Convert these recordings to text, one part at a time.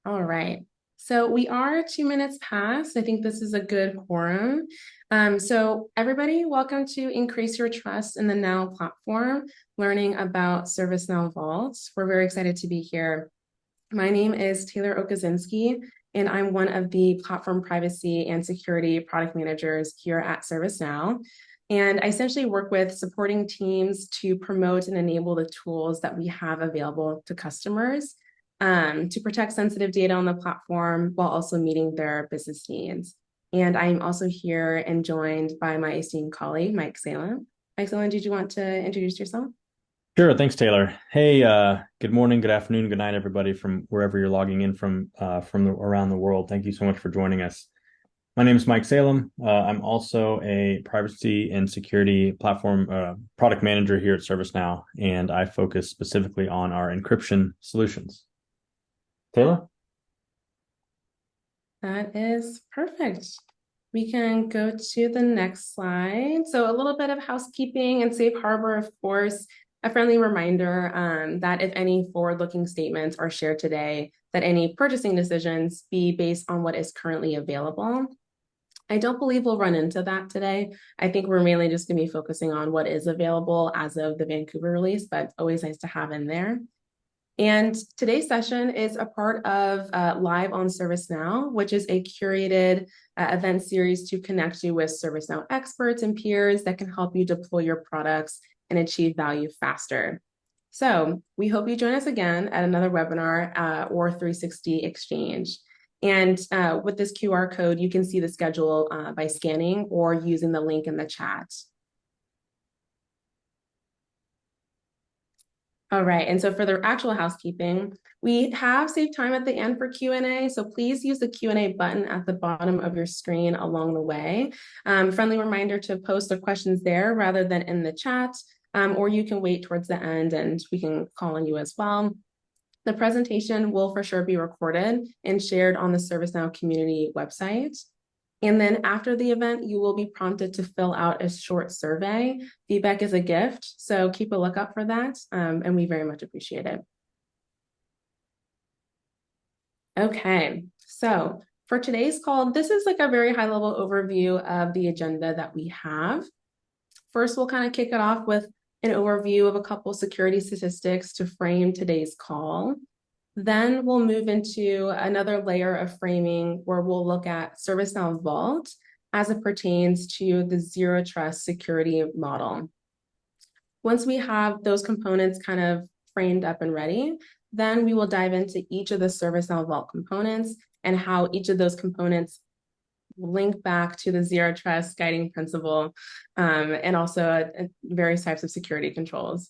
All right. So we are 2 minutes past. I think this is a good quorum. So everybody, welcome to Increase Your Trust in the Now platform, learning about ServiceNow Vault. We're very excited to be here. My name is Taylor Okazinski, and I'm one of the platform privacy and security product managers here at ServiceNow. And I essentially work with supporting teams to promote and enable the tools that we have available to customers to protect sensitive data on the platform while also meeting their business needs. And I'm also here and joined by my esteemed colleague, Mike Salem. Mike Salem, did you want to introduce yourself? Sure, thanks, Taylor. Hey, good morning, good afternoon, good night, everybody from wherever you're logging in from around the world. Thank you so much for joining us. My name is Mike Salem. I'm also a privacy and security platform product manager here at ServiceNow, and I focus specifically on our encryption solutions. Taylor? That is perfect. We can go to the next slide. So a little bit of housekeeping and safe harbor, of course, a friendly reminder that if any forward-looking statements are shared today, that any purchasing decisions be based on what is currently available. I don't believe we'll run into that today. I think we're mainly just going to be focusing on what is available as of the Vancouver release, but always nice to have in there. And today's session is a part of Live on ServiceNow, which is a curated event series to connect you with ServiceNow experts and peers that can help you deploy your products and achieve value faster. So we hope you join us again at another webinar or 360 exchange. And with this QR code, you can see the schedule by scanning or using the link in the chat. All right, and so for the actual housekeeping, we have saved time at the end for Q&A, so please use the Q&A button at the bottom of your screen along the way. Friendly reminder to post the questions there rather than in the chat, or you can wait towards the end and we can call on you as well. The presentation will for sure be recorded and shared on the ServiceNow community website. And then after the event, you will be prompted to fill out a short survey. Feedback is a gift, so keep a lookout for that, and we very much appreciate it. Okay, so for today's call, this is like a very high-level overview of the agenda that we have. First, we'll kind of kick it off with an overview of a couple security statistics to frame today's call. Then we'll move into another layer of framing where we'll look at ServiceNow Vault as it pertains to the zero trust security model. Once we have those components kind of framed up and ready, then we will dive into each of the ServiceNow Vault components and how each of those components link back to the zero trust guiding principle and also various types of security controls.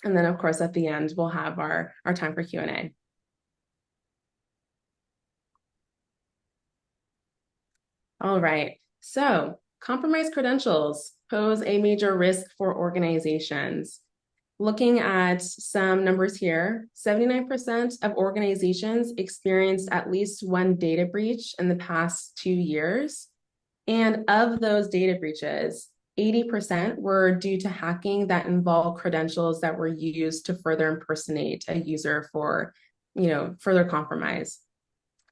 And then, of course, at the end, we'll have our time for Q&A. All right, so compromised credentials pose a major risk for organizations. Looking at some numbers here, 79% of organizations experienced at least one data breach in the past 2 years. And of those data breaches, 80% were due to hacking that involved credentials that were used to further impersonate a user for, further compromise.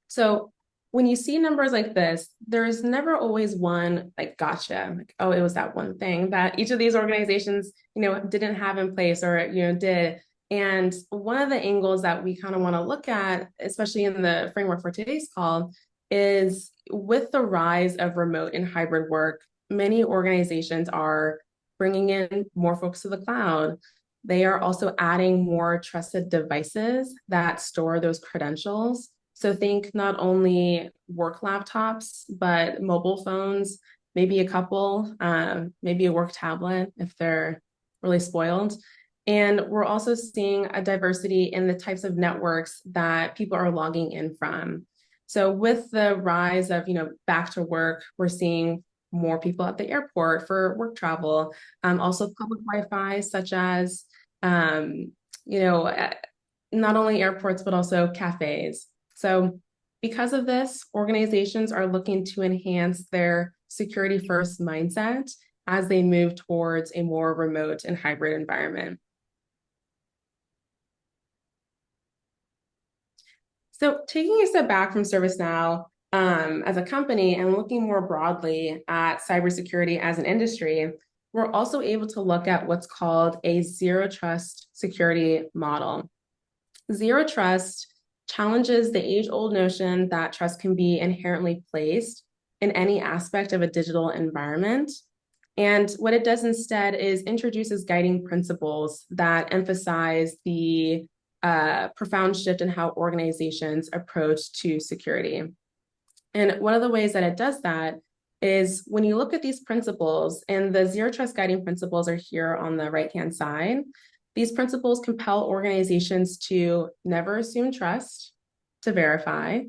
So when you see numbers like this, there's never always one like gotcha, like, oh, it was that one thing that each of these organizations, didn't have in place or, did. And one of the angles that we kind of want to look at, especially in the framework for today's call, is with the rise of remote and hybrid work, many organizations are bringing in more folks to the cloud. They are also adding more trusted devices that store those credentials. So think not only work laptops, but mobile phones, maybe a couple, maybe a work tablet if they're really spoiled. And we're also seeing a diversity in the types of networks that people are logging in from. So with the rise of, back to work, we're seeing more people at the airport for work travel, also public Wi-Fi, such as, not only airports, but also cafes. So because of this, organizations are looking to enhance their security first mindset as they move towards a more remote and hybrid environment. So taking a step back from ServiceNow as a company and looking more broadly at cybersecurity as an industry, we're also able to look at what's called a zero trust security model. Zero trust challenges the age-old notion that trust can be inherently placed in any aspect of a digital environment. And what it does instead is introduces guiding principles that emphasize the profound shift in how organizations approach to security. And one of the ways that it does that is when you look at these principles, and the zero trust guiding principles are here on the right-hand side, these principles compel organizations to never assume trust, to verify,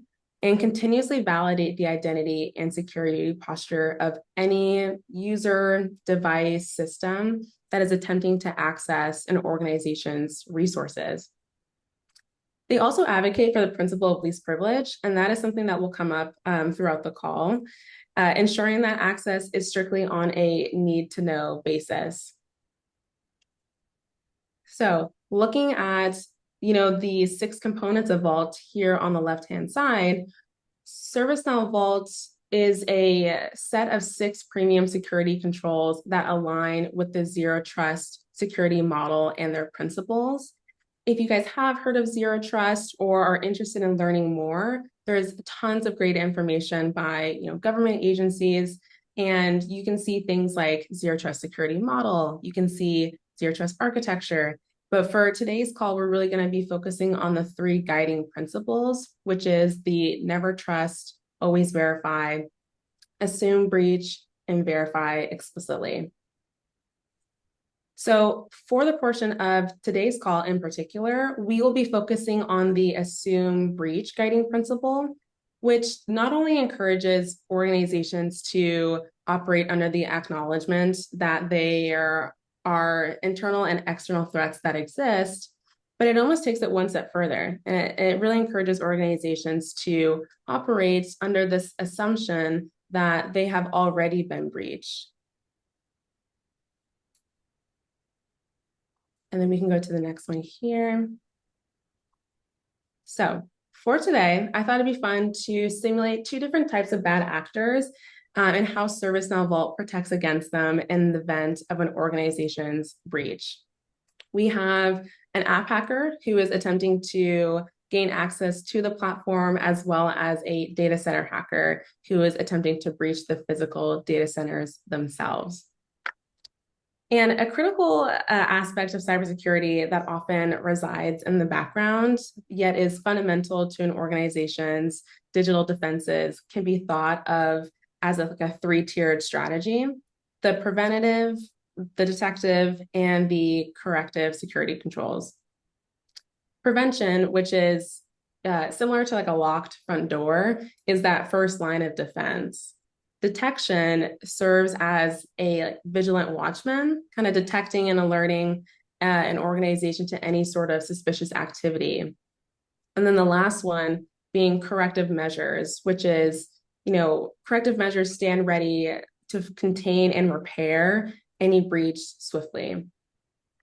and continuously validate the identity and security posture of any user, device, system that is attempting to access an organization's resources. They also advocate for the principle of least privilege, and that is something that will come up throughout the call, ensuring that access is strictly on a need-to-know basis. So looking at the 6 components of Vault here on the left-hand side, ServiceNow Vault is a set of 6 premium security controls that align with the zero trust security model and their principles. If you guys have heard of zero trust or are interested in learning more, there's tons of great information by government agencies, and you can see things like zero trust security model, you can see zero trust architecture. But for today's call, we're really going to be focusing on the 3 guiding principles, which is the never trust, always verify, assume breach, and verify explicitly. So for the portion of today's call in particular, we will be focusing on the assume breach guiding principle, which not only encourages organizations to operate under the acknowledgement that there are internal and external threats that exist, but it almost takes it one step further. And it really encourages organizations to operate under this assumption that they have already been breached. And then we can go to the next one here. So for today, I thought it'd be fun to simulate 2 different types of bad actors and how ServiceNow Vault protects against them in the event of an organization's breach. We have an app hacker who is attempting to gain access to the platform, as well as a data center hacker who is attempting to breach the physical data centers themselves. And a critical aspect of cybersecurity that often resides in the background, yet is fundamental to an organization's digital defenses, can be thought of as a 3-tiered strategy: the preventative, the detective, and the corrective security controls. Prevention, which is similar to like a locked front door, is that first line of defense. Detection serves as a vigilant watchman, kind of detecting and alerting an organization to any sort of suspicious activity. And then the last one being corrective measures, which is, corrective measures stand ready to contain and repair any breach swiftly.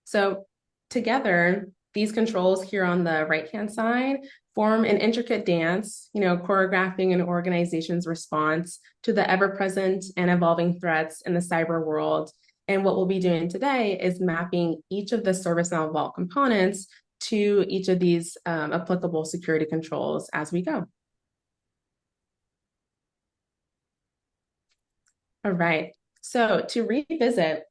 So together, these controls here on the right-hand side form an intricate dance, choreographing an organization's response to the ever-present and evolving threats in the cyber world. And what we'll be doing today is mapping each of the ServiceNow Vault components to each of these applicable security controls as we go. All right, so to revisit,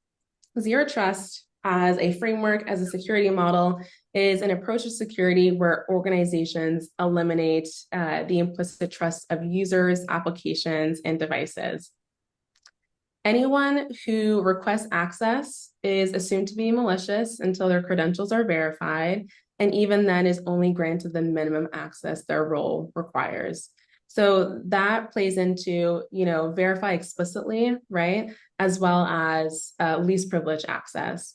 zero trust as a framework, as a security model, is an approach to security where organizations eliminate the implicit trust of users, applications, and devices. Anyone who requests access is assumed to be malicious until their credentials are verified, and even then is only granted the minimum access their role requires. So that plays into, verify explicitly, right? As well as least privilege access.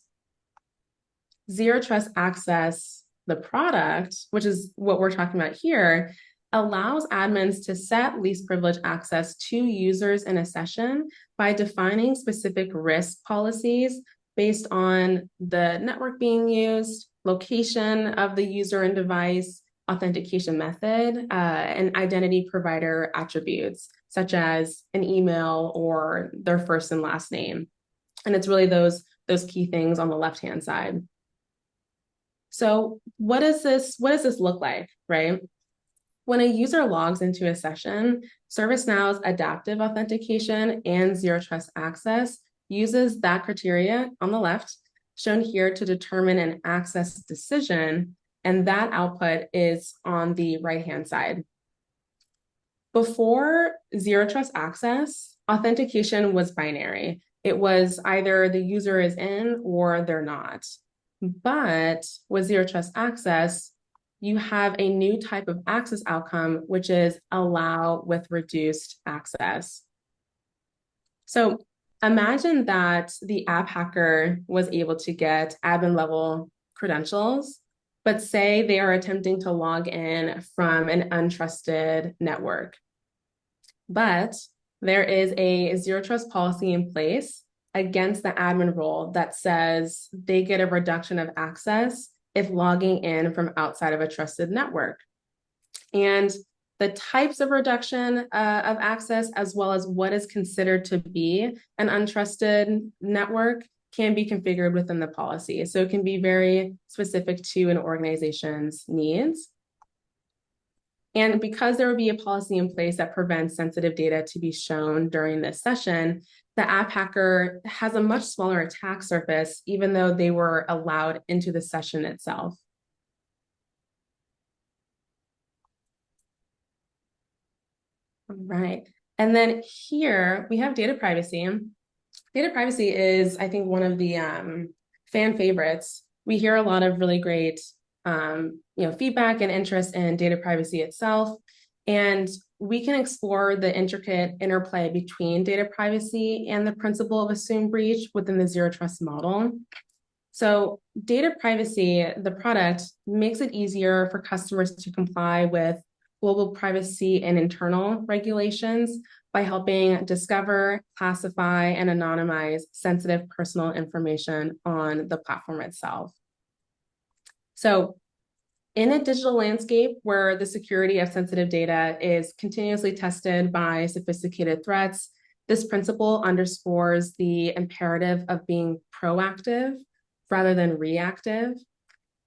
Zero trust access, the product, which is what we're talking about here, allows admins to set least privilege access to users in a session by defining specific risk policies based on the network being used, location of the user and device, authentication method and identity provider attributes, such as an email or their first and last name. And it's really those key things on the left-hand side. So what does this look like, right? When a user logs into a session, ServiceNow's adaptive authentication and zero trust access uses that criteria on the left, shown here to determine an access decision, and that output is on the right-hand side. Before zero trust access, authentication was binary. It was either the user is in or they're not. But with zero trust access, you have a new type of access outcome, which is allow with reduced access. So imagine that the app hacker was able to get admin level credentials, but say they are attempting to log in from an untrusted network. But there is a zero trust policy in place against the admin role that says they get a reduction of access if logging in from outside of a trusted network. And the types of reduction of access, as well as what is considered to be an untrusted network, can be configured within the policy. So it can be very specific to an organization's needs. And because there will be a policy in place that prevents sensitive data to be shown during this session, the app hacker has a much smaller attack surface, even though they were allowed into the session itself. All right. And then here we have data privacy. Data privacy is, I think, one of the fan favorites. We hear a lot of really great feedback and interest in data privacy itself. And we can explore the intricate interplay between data privacy and the principle of assumed breach within the zero trust model. So data privacy, the product, makes it easier for customers to comply with global privacy and internal regulations by helping discover, classify, and anonymize sensitive personal information on the platform itself. So in a digital landscape where the security of sensitive data is continuously tested by sophisticated threats, this principle underscores the imperative of being proactive rather than reactive.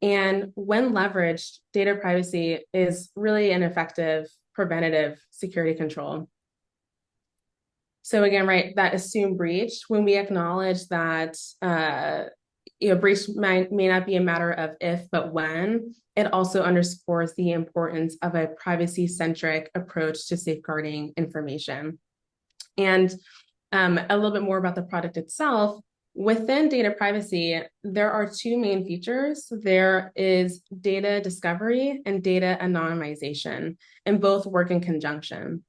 And when leveraged, data privacy is really an effective preventative security control. So again, right, that assumed breach, when we acknowledge that breach may not be a matter of if, but when, it also underscores the importance of a privacy-centric approach to safeguarding information. And a little bit more about the product itself. Within data privacy, there are two main features. There is data discovery and data anonymization, and both work in conjunction.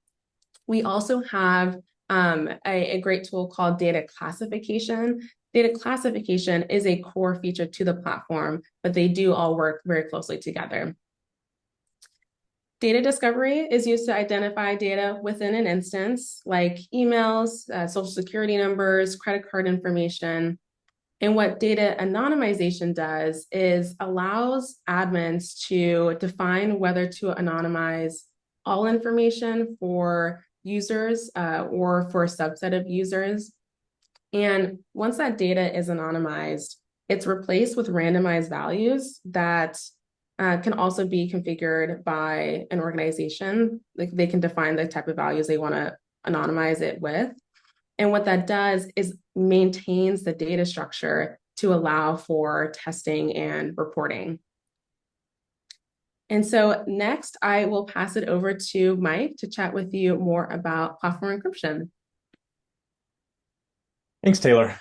We also have a great tool called data classification. Data classification is a core feature to the platform, but they do all work very closely together. Data discovery is used to identify data within an instance, like emails, social security numbers, credit card information. And what data anonymization does is allows admins to define whether to anonymize all information for users or for a subset of users. And once that data is anonymized, it's replaced with randomized values that can also be configured by an organization. Like they can define the type of values they want to anonymize it with. And what that does is maintains the data structure to allow for testing and reporting. And so next, I will pass it over to Mike to chat with you more about platform encryption. Thanks, Taylor.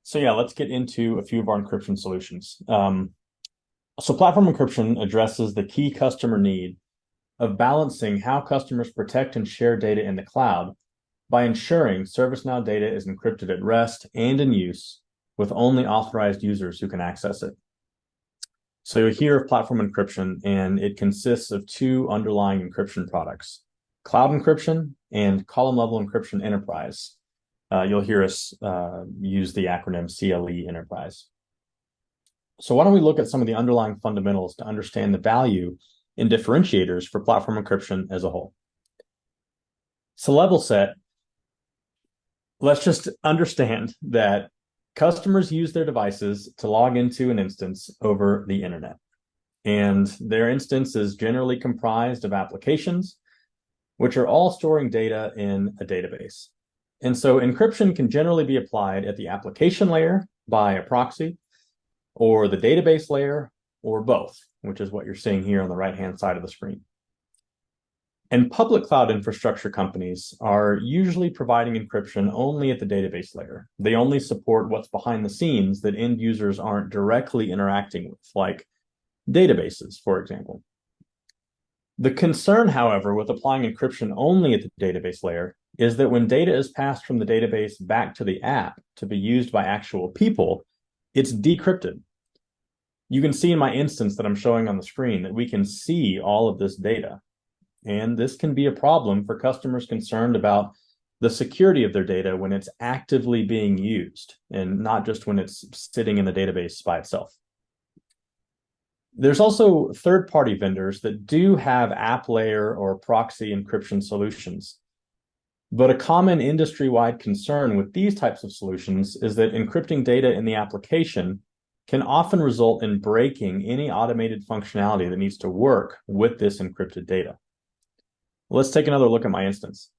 So yeah, let's get into a few of our encryption solutions. So platform encryption addresses the key customer need of balancing how customers protect and share data in the cloud by ensuring ServiceNow data is encrypted at rest and in use with only authorized users who can access it. So you'll hear of platform encryption, and it consists of two underlying encryption products, cloud encryption and column level encryption enterprise. You'll hear us use the acronym CLE enterprise. So why don't we look at some of the underlying fundamentals to understand the value and differentiators for platform encryption as a whole. So level set, let's just understand that customers use their devices to log into an instance over the internet. And their instance is generally comprised of applications, which are all storing data in a database. And so encryption can generally be applied at the application layer by a proxy, or the database layer, or both, which is what you're seeing here on the right-hand side of the screen. And public cloud infrastructure companies are usually providing encryption only at the database layer. They only support what's behind the scenes that end users aren't directly interacting with, like databases, for example. The concern, however, with applying encryption only at the database layer is that when data is passed from the database back to the app to be used by actual people, it's decrypted. You can see in my instance that I'm showing on the screen that we can see all of this data. And this can be a problem for customers concerned about the security of their data when it's actively being used and not just when it's sitting in the database by itself. There's also third-party vendors that do have app layer or proxy encryption solutions. But a common industry-wide concern with these types of solutions is that encrypting data in the application can often result in breaking any automated functionality that needs to work with this encrypted data. Let's take another look at my instance.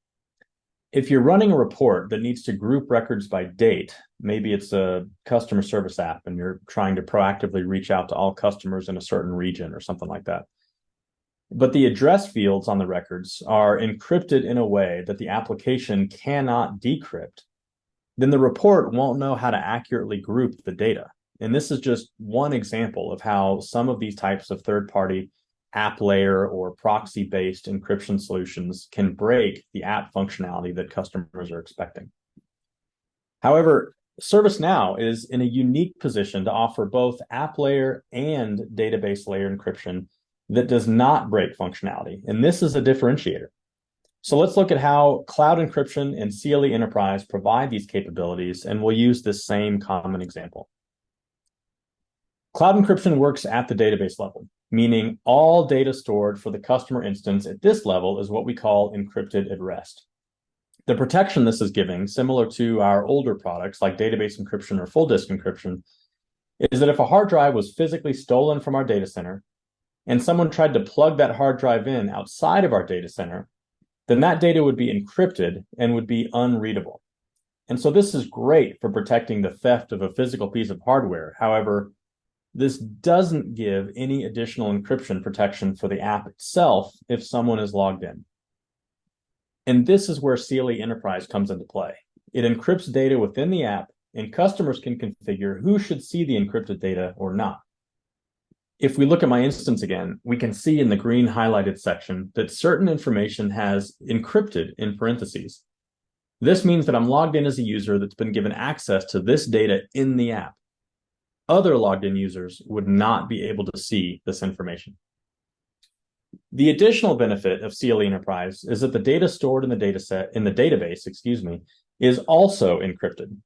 If you're running a report that needs to group records by date, maybe it's a customer service app and you're trying to proactively reach out to all customers in a certain region or something like that. But the address fields on the records are encrypted in a way that the application cannot decrypt, then the report won't know how to accurately group the data. And this is just one example of how some of these types of third-party app layer or proxy-based encryption solutions can break the app functionality that customers are expecting. However, ServiceNow is in a unique position to offer both app layer and database layer encryption that does not break functionality, and this is a differentiator. So let's look at how cloud encryption and CLE Enterprise provide these capabilities, and we'll use this same common example. Cloud encryption works at the database level, meaning all data stored for the customer instance at this level is what we call encrypted at rest. The protection this is giving, similar to our older products like database encryption or full disk encryption, is that if a hard drive was physically stolen from our data center and someone tried to plug that hard drive in outside of our data center, then that data would be encrypted and would be unreadable. And so this is great for protecting the theft of a physical piece of hardware. However, this doesn't give any additional encryption protection for the app itself if someone is logged in. And this is where CLE Enterprise comes into play. It encrypts data within the app, and customers can configure who should see the encrypted data or not. If we look at my instance again, we can see in the green highlighted section that certain information has encrypted in parentheses. This means that I'm logged in as a user that's been given access to this data in the app. Other logged in users would not be able to see this information. The additional benefit of CLE Enterprise is that the data stored in the database, is also encrypted.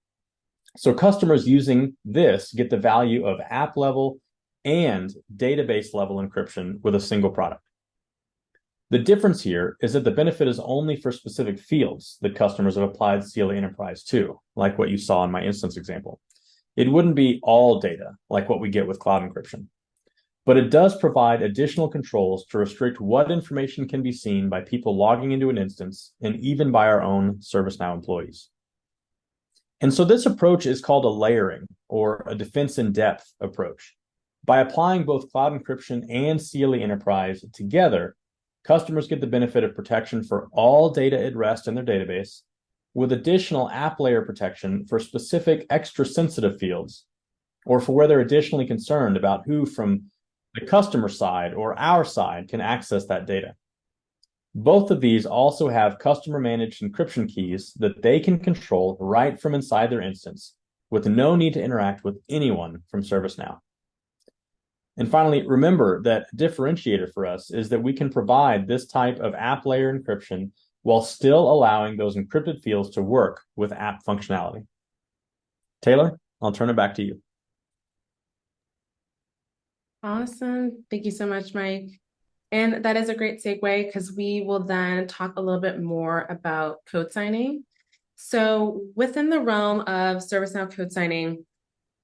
So customers using this get the value of app level and database level encryption with a single product. The difference here is that the benefit is only for specific fields that customers have applied CLE Enterprise to, like what you saw in my instance example. It wouldn't be all data like what we get with cloud encryption, but it does provide additional controls to restrict what information can be seen by people logging into an instance and even by our own ServiceNow employees. And so this approach is called a layering or a defense in depth approach. By applying both cloud encryption and CLE Enterprise together, customers get the benefit of protection for all data at rest in their database, with additional app layer protection for specific extra sensitive fields, or for where they're additionally concerned about who from the customer side or our side can access that data. Both of these also have customer managed encryption keys that they can control right from inside their instance, with no need to interact with anyone from ServiceNow. And finally, remember that differentiator for us is that we can provide this type of app layer encryption while still allowing those encrypted fields to work with app functionality. Taylor, I'll turn it back to you. Awesome. Thank you so much, Mike. And that is a great segue because we will then talk a little bit more about code signing. So within the realm of ServiceNow code signing,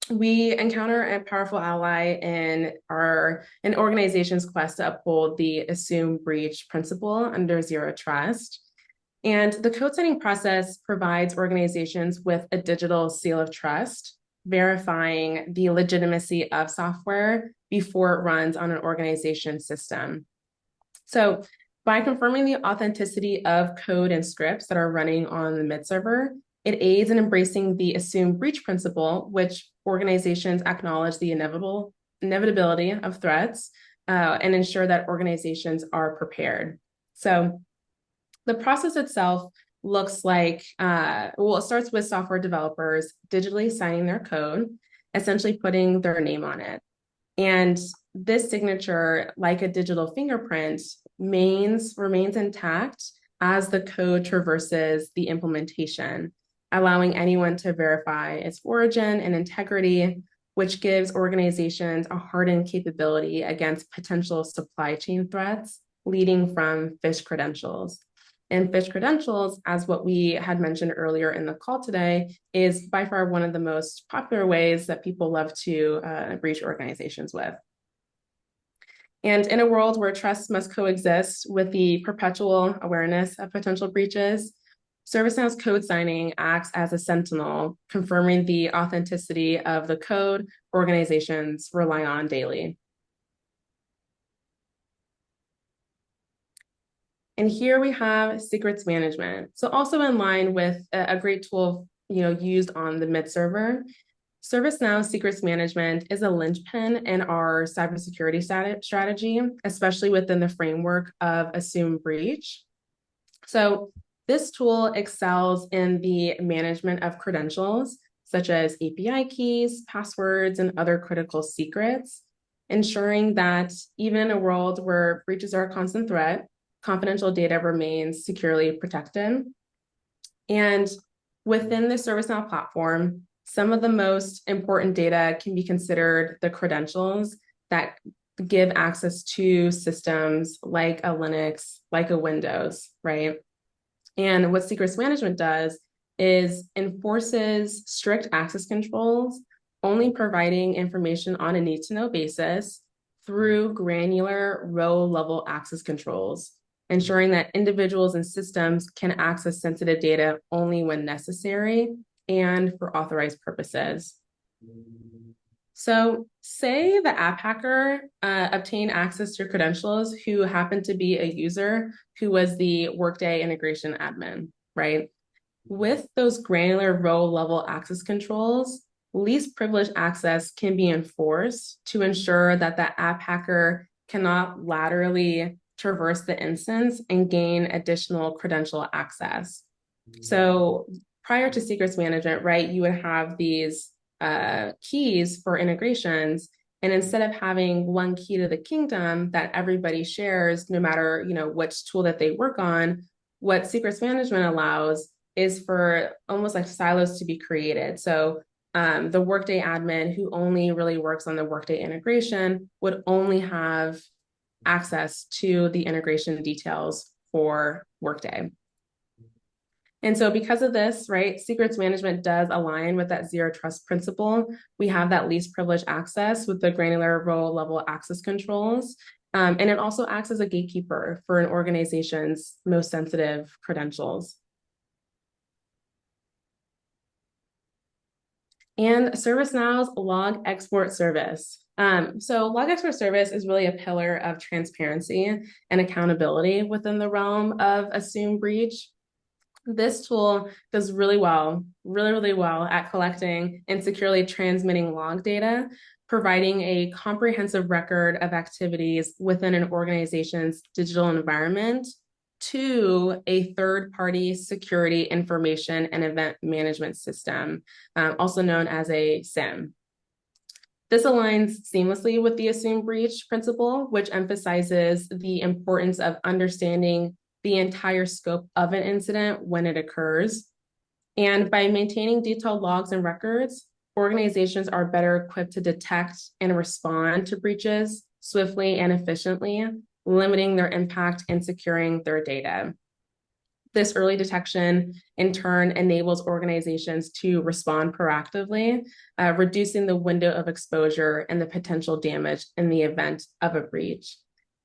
we encounter a powerful ally in an organization's quest to uphold the assume breach principle under zero trust. And the code signing process provides organizations with a digital seal of trust, verifying the legitimacy of software before it runs on an organization system. So by confirming the authenticity of code and scripts that are running on the mid server, it aids in embracing the assume breach principle, which organizations acknowledge the inevitability of threats and ensure that organizations are prepared. So the process itself looks like, it starts with software developers digitally signing their code, essentially putting their name on it. And this signature, like a digital fingerprint, remains intact as the code traverses the implementation, allowing anyone to verify its origin and integrity, which gives organizations a hardened capability against potential supply chain threats leading from phish credentials. And phish credentials, as what we had mentioned earlier in the call today, is by far one of the most popular ways that people love to breach organizations with. And in a world where trust must coexist with the perpetual awareness of potential breaches, ServiceNow's code signing acts as a sentinel, confirming the authenticity of the code organizations rely on daily. And here we have secrets management. So also in line with a great tool, used on the mid server, ServiceNow secrets management is a linchpin in our cybersecurity strategy, especially within the framework of assume breach. So this tool excels in the management of credentials, such as API keys, passwords, and other critical secrets, ensuring that even in a world where breaches are a constant threat, confidential data remains securely protected. And within the ServiceNow platform, some of the most important data can be considered the credentials that give access to systems like a Linux, like a Windows, right? And what secrets management does is enforces strict access controls, only providing information on a need-to-know basis through granular row-level access controls, ensuring that individuals and systems can access sensitive data only when necessary and for authorized purposes. So say the app hacker obtained access to your credentials who happened to be a user who was the Workday integration admin, right? With those granular row level access controls, least privileged access can be enforced to ensure that the app hacker cannot laterally traverse the instance and gain additional credential access. So prior to secrets management, right, you would have these keys for integrations. And instead of having one key to the kingdom that everybody shares, no matter which tool that they work on, what secrets management allows is for almost like silos to be created. So the Workday admin who only really works on the Workday integration would only have access to the integration details for Workday. And so because of this, right, secrets management does align with that zero trust principle. We have that least privileged access with the granular row level access controls. And it also acts as a gatekeeper for an organization's most sensitive credentials. And ServiceNow's log export service. So log export service is really a pillar of transparency and accountability within the realm of assume breach. This tool does really well at collecting and securely transmitting log data, providing a comprehensive record of activities within an organization's digital environment to a third-party security information and event management system, also known as a SIEM. This aligns seamlessly with the assume breach principle, which emphasizes the importance of understanding the entire scope of an incident when it occurs. And by maintaining detailed logs and records, organizations are better equipped to detect and respond to breaches swiftly and efficiently, limiting their impact and securing their data. This early detection, in turn, enables organizations to respond proactively, reducing the window of exposure and the potential damage in the event of a breach.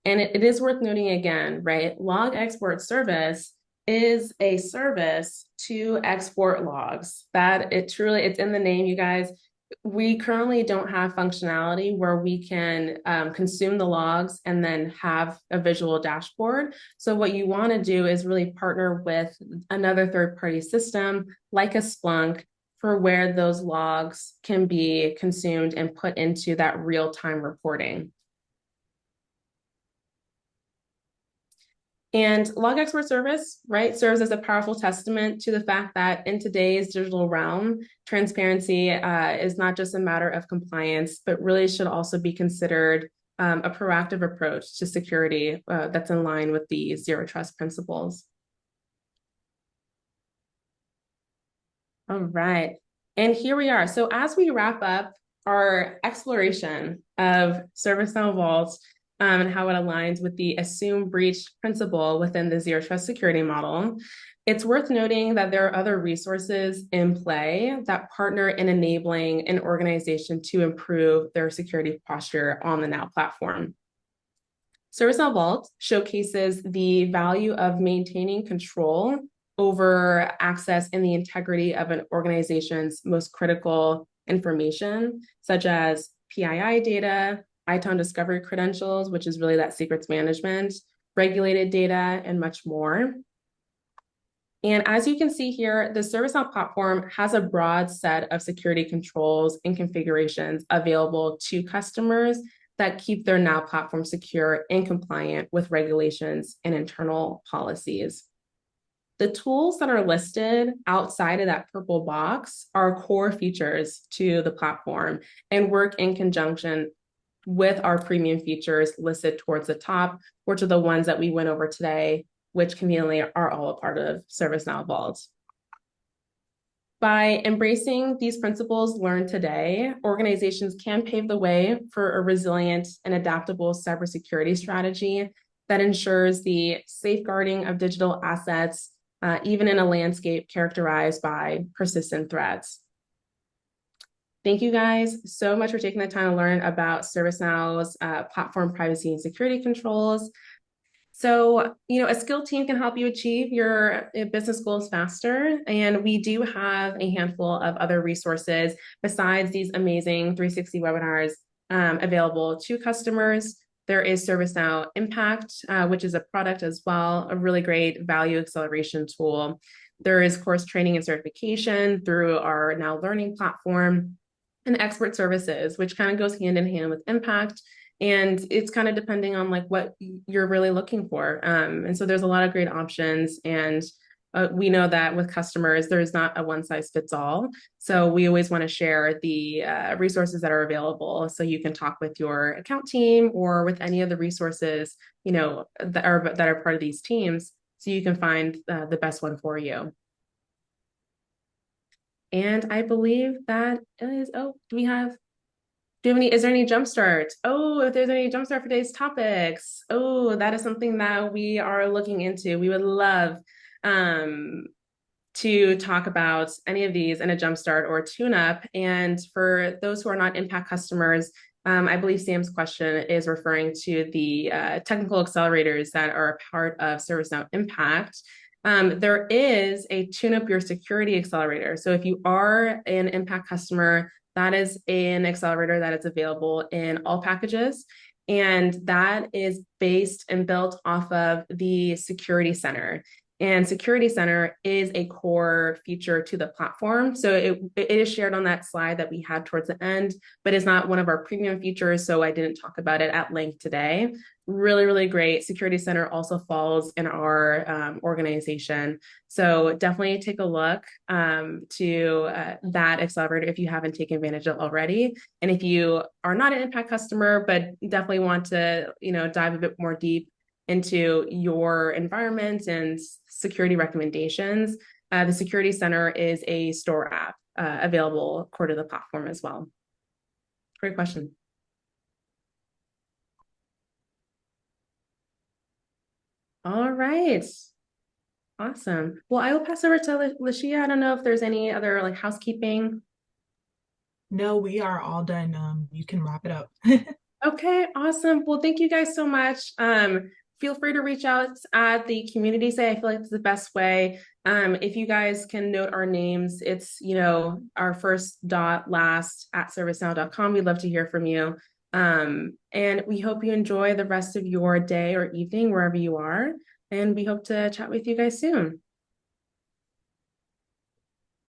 And it is worth noting again, right? Log export service is a service to export logs. That it's in the name, you guys. We currently don't have functionality where we can consume the logs and then have a visual dashboard. So what you want to do is really partner with another third-party system like a Splunk for where those logs can be consumed and put into that real-time reporting. And log export service, right, serves as a powerful testament to the fact that in today's digital realm, transparency is not just a matter of compliance, but really should also be considered a proactive approach to security that's in line with the zero trust principles. All right. And here we are. So as we wrap up our exploration of ServiceNow Vault, and how it aligns with the assume breach principle within the zero trust security model, it's worth noting that there are other resources in play that partner in enabling an organization to improve their security posture on the Now platform. ServiceNow Vault showcases the value of maintaining control over access and the integrity of an organization's most critical information, such as PII data, ITOM discovery credentials, which is really that secrets management, regulated data, and much more. And as you can see here, the ServiceNow platform has a broad set of security controls and configurations available to customers that keep their Now platform secure and compliant with regulations and internal policies. The tools that are listed outside of that purple box are core features to the platform and work in conjunction with our premium features listed towards the top, which are the ones that we went over today, which conveniently are all a part of ServiceNow Vault. By embracing these principles learned today, organizations can pave the way for a resilient and adaptable cybersecurity strategy that ensures the safeguarding of digital assets, even in a landscape characterized by persistent threats. Thank you guys so much for taking the time to learn about ServiceNow's platform privacy and security controls. So, a skilled team can help you achieve your business goals faster. And we do have a handful of other resources besides these amazing 360 webinars available to customers. There is ServiceNow Impact, which is a product as well, a really great value acceleration tool. There is course training and certification through our Now Learning platform, and expert services, which kind of goes hand in hand with Impact. And it's kind of depending on like what you're really looking for. And so there's a lot of great options. And we know that with customers, there's not a one size fits all. So we always want to share the resources that are available. So you can talk with your account team or with any of the resources, that are part of these teams. So you can find the best one for you. And I believe that is, is there any jumpstart? Oh, if there's any jumpstart for today's topics, that is something that we are looking into. We would love to talk about any of these in a jumpstart or tune up. And for those who are not Impact customers, I believe Sam's question is referring to the technical accelerators that are a part of ServiceNow Impact. There is a tune up your security accelerator. So if you are an Impact customer, that is an accelerator that is available in all packages. And that is based and built off of the Security Center. And Security Center is a core feature to the platform. So it is shared on that slide that we had towards the end, but it's not one of our premium features. So I didn't talk about it at length today. Really, really great. Security Center also falls in our organization. So definitely take a look to that accelerator if you haven't taken advantage of it already. And if you are not an Impact customer, but definitely want to, dive a bit more deep into your environment and security recommendations, the Security Center is a store app available core to the platform as well. Great question. All right. Awesome. Well, I will pass over to Lashia. I don't know if there's any other like housekeeping. No, we are all done. You can wrap it up. Okay, awesome. Well, thank you guys so much. Feel free to reach out at the community say. I feel like it's the best way. If you guys can note our names, it's, our first dot last at servicenow.com. We'd love to hear from you. And we hope you enjoy the rest of your day or evening, wherever you are. And we hope to chat with you guys soon.